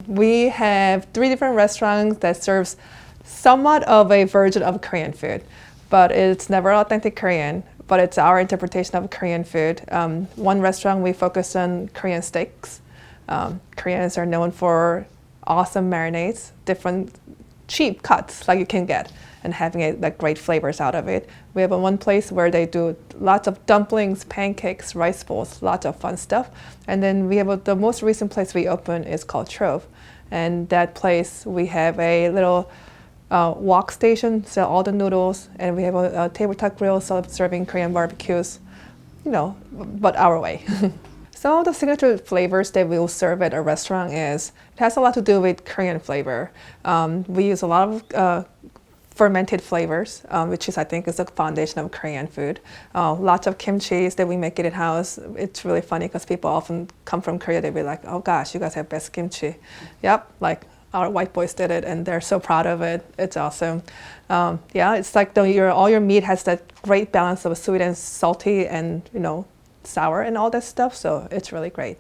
We have 3 different restaurants that serves somewhat of a version of Korean food, but it's never authentic Korean, but it's our interpretation of Korean food. One restaurant we focus on Korean steaks. Koreans are known for awesome marinades, different cheap cuts like you can get, and having it like great flavors out of it. We have one place where they do lots of dumplings, pancakes, rice bowls, lots of fun stuff. And then we have the most recent place we opened is called Trove. And that place we have a little wok station, sell all the noodles, and we have a tabletop grill serving Korean barbecues, but our way. Some of the signature flavors that we'll serve at a restaurant it has a lot to do with Korean flavor. We use a lot of fermented flavors, which I think is the foundation of Korean food. Lots of kimchi that we make it in-house. It's really funny because people often come from Korea, they'll be like, oh gosh, you guys have best kimchi. Yep, like our white boys did it and they're so proud of it. It's awesome. It's like all your meat has that great balance of sweet and salty and, sour and all that stuff, so it's really great.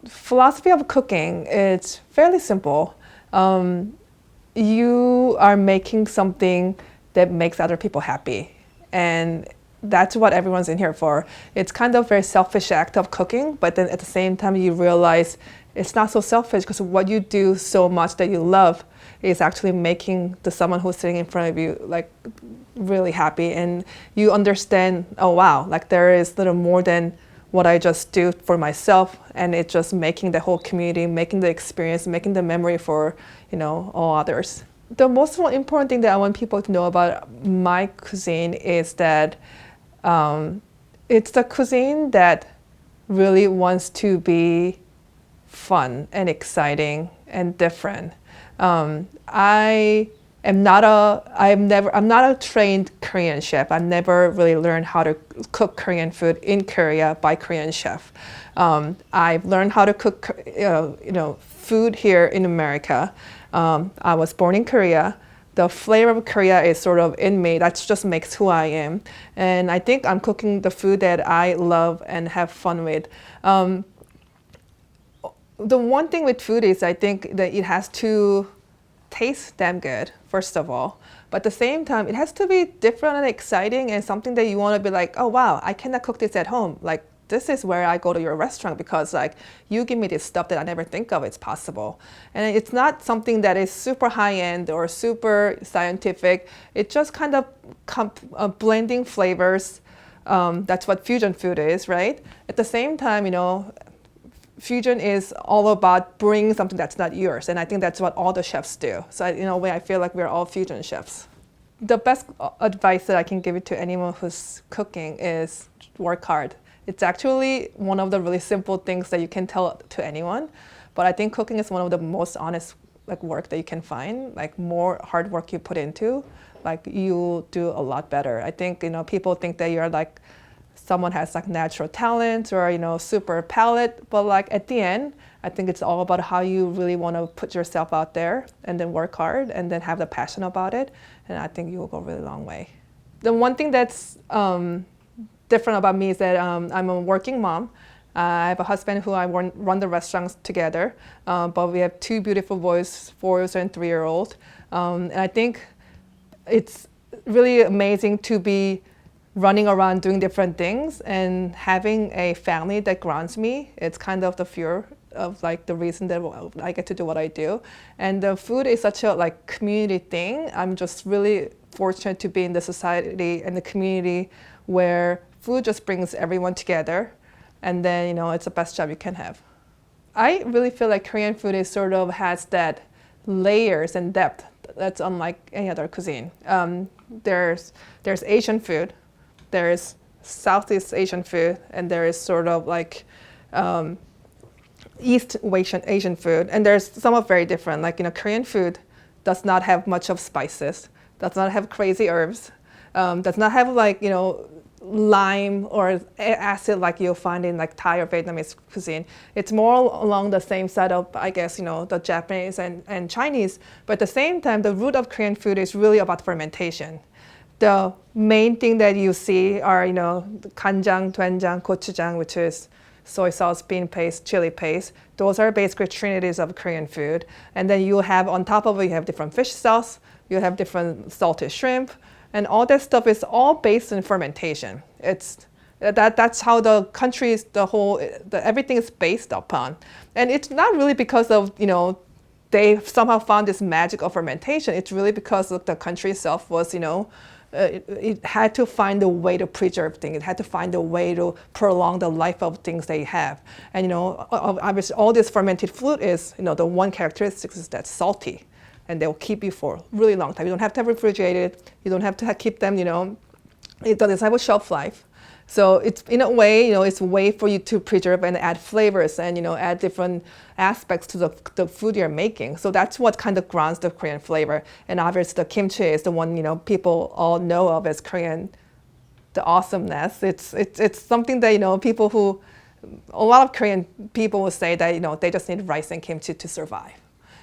Philosophy of cooking, it's fairly simple. You are making something that makes other people happy, and that's what everyone's in here for. It's kind of a very selfish act of cooking, but then at the same time you realize it's not so selfish because what you do so much that you love is actually making someone who's sitting in front of you like really happy, and you understand, oh wow, like there is little more than what I just do for myself, and it's just making the whole community, making the experience, making the memory for all others. The most important thing that I want people to know about my cuisine is that it's the cuisine that really wants to be fun and exciting and different. I'm not a trained Korean chef. I've never really learned how to cook Korean food in Korea by Korean chef. I've learned how to cook, food here in America. I was born in Korea. The flavor of Korea is sort of in me. That just makes who I am. And I think I'm cooking the food that I love and have fun with. The one thing with food is I think that it has to taste damn good, first of all. But at the same time, it has to be different and exciting and something that you want to be like, oh wow, I cannot cook this at home. Like, this is where I go to your restaurant because like you give me this stuff that I never think of it's possible. And it's not something that is super high-end or super scientific. It's just kind of blending flavors. That's what fusion food is, right? At the same time, fusion is all about bringing something that's not yours, and I think that's what all the chefs do. So in a way, I feel like we're all fusion chefs. The best advice that I can give it to anyone who's cooking is work hard. It's actually one of the really simple things that you can tell to anyone, but I think cooking is one of the most honest work that you can find. Like more hard work you put into, you do a lot better. I think people think that you're someone has natural talent or super palate, but at the end I think it's all about how you really want to put yourself out there and then work hard and then have the passion about it, and I think you will go a really long way. The one thing that's different about me is that I'm a working mom. I have a husband who I run the restaurants together, but we have 2 beautiful boys, 4-year-old and 3-year-old, and I think it's really amazing to be running around doing different things and having a family that grounds me. It's kind of the fuel of the reason that I get to do what I do. And the food is such a community thing. I'm just really fortunate to be in the society and the community where food just brings everyone together, and then it's the best job you can have. I really feel like Korean food is sort of has that layers and depth that's unlike any other cuisine. There's Asian food, there's Southeast Asian food, and there is sort of East Asian food, and there's some of very different. Korean food does not have much of spices, does not have crazy herbs, does not have lime or acid like you'll find in Thai or Vietnamese cuisine. It's more along the same side of, I guess, the Japanese and Chinese, but at the same time, the root of Korean food is really about fermentation. The main thing that you see are, the 간장, doenjang, gochujang, which is soy sauce, bean paste, chili paste. Those are basically trinities of Korean food. And then you have on top of it, you have different fish sauce, you have different salted shrimp, and all that stuff is all based in fermentation. That's how the countries, everything is based upon. And it's not really because of, they somehow found this magic of fermentation. It's really because of the country itself was, it had to find a way to preserve things. It had to find a way to prolong the life of things they have. And, obviously all this fermented food is, the one characteristic is that salty. And they'll keep you for a really long time. You don't have to refrigerate it. You don't have to keep them, it doesn't have a shelf life. So it's in a way, it's a way for you to preserve and add flavors and, add different aspects to the food you're making. So that's what kind of grounds the Korean flavor. And obviously the kimchi is the one, people all know of as Korean, the awesomeness. It's something that, a lot of Korean people will say that, they just need rice and kimchi to survive.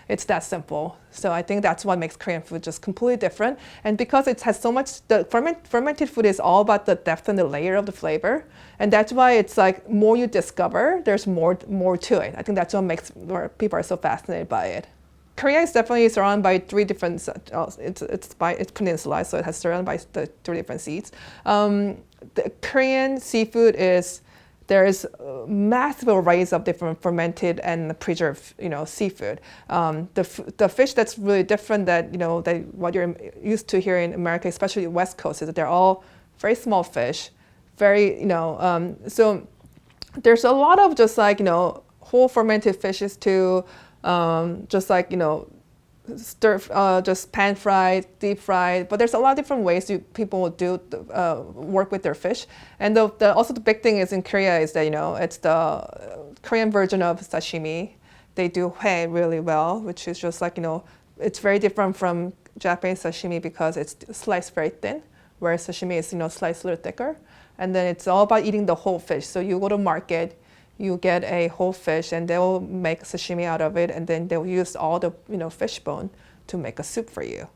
It's that simple. So I think that's what makes Korean food just completely different. And because it has so much, the fermented food is all about the depth and the layer of the flavor. And that's why it's like more you discover, there's more to it. I think that's what makes people are so fascinated by it. Korea is definitely surrounded by three different, it's peninsula, so it has surrounded by the three different seas. The Korean seafood there's a massive arrays of different fermented and preserved, seafood. The fish that's really different that, what you're used to here in America, especially the West Coast, is that they're all very small fish, very, so there's a lot of just like, whole fermented fishes too, just like, just pan fried, deep fried, but there's a lot of different ways people will do work with their fish. And also the big thing is in Korea is that it's the Korean version of sashimi. They do hue really well, which is just like it's very different from Japanese sashimi because it's sliced very thin, whereas sashimi is sliced a little thicker. And then it's all about eating the whole fish. So you go to market, you get a whole fish and they'll make sashimi out of it, and then they'll use all the fish bone to make a soup for you.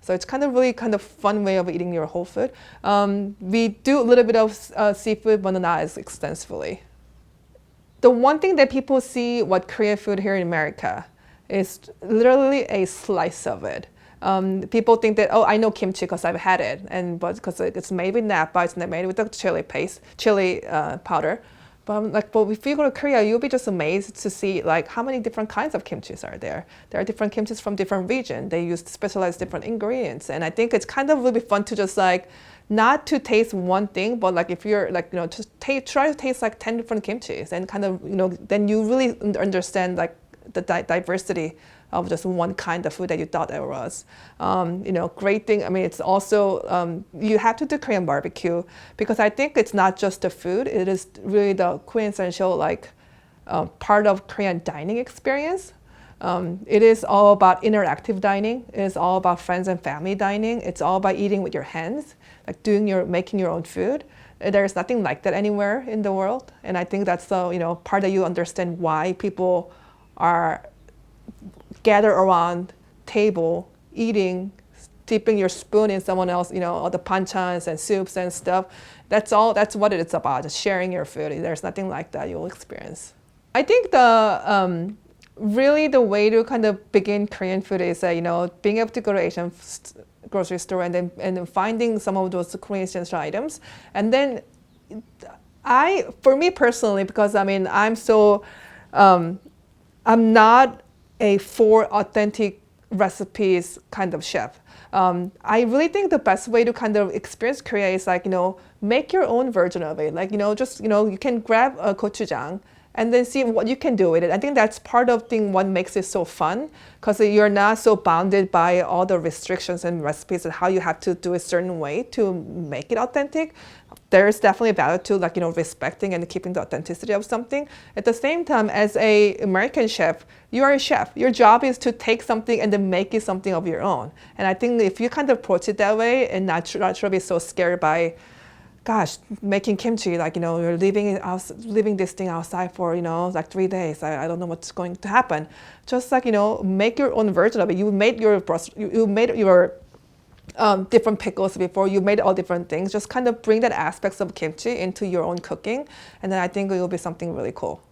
So it's really fun way of eating your whole food. We do a little bit of seafood, but not as extensively. The one thing that people see what Korean food here in America is literally a slice of it. People think that, I know kimchi because I've had it, but because it's made with napa, it's made with the chili powder. But if you go to Korea, you'll be just amazed to see how many different kinds of kimchis are there. There are different kimchis from different regions. They use specialized different ingredients. And I think it's really fun to just not to taste one thing, but if you're just try to taste 10 different kimchis and then you really understand the diversity of just one kind of food that you thought there was. Great thing, it's also, you have to do Korean barbecue because I think it's not just the food, it is really the quintessential part of Korean dining experience. It is all about interactive dining. It is all about friends and family dining. It's all about eating with your hands, making your own food. There's nothing like that anywhere in the world. And I think that's the, part that you understand why people are gather around table, eating, dipping your spoon in someone else, all the banchans and soups and stuff. That's what it's about, just sharing your food. There's nothing like that you'll experience. I think really the way to begin Korean food is being able to go to Asian grocery store and then finding some of those Korean essential items. And then for me personally, because I'm not for authentic recipes kind of chef. I really think the best way to experience Korea is make your own version of it. You can grab a gochujang and then see what you can do with it. I think that's part of what makes it so fun, because you're not so bounded by all the restrictions and recipes and how you have to do a certain way to make it authentic. There's definitely a value to respecting and keeping the authenticity of something. At the same time, as a American chef, you are a chef. Your job is to take something and then make it something of your own. And I think if you approach it that way and not try to be so scared by, gosh, making kimchi, you're leaving this thing outside for 3 days. I don't know what's going to happen. Just make your own version of it. You made your different pickles before. You made all different things. Just kind of bring that aspects of kimchi into your own cooking, and then I think it will be something really cool.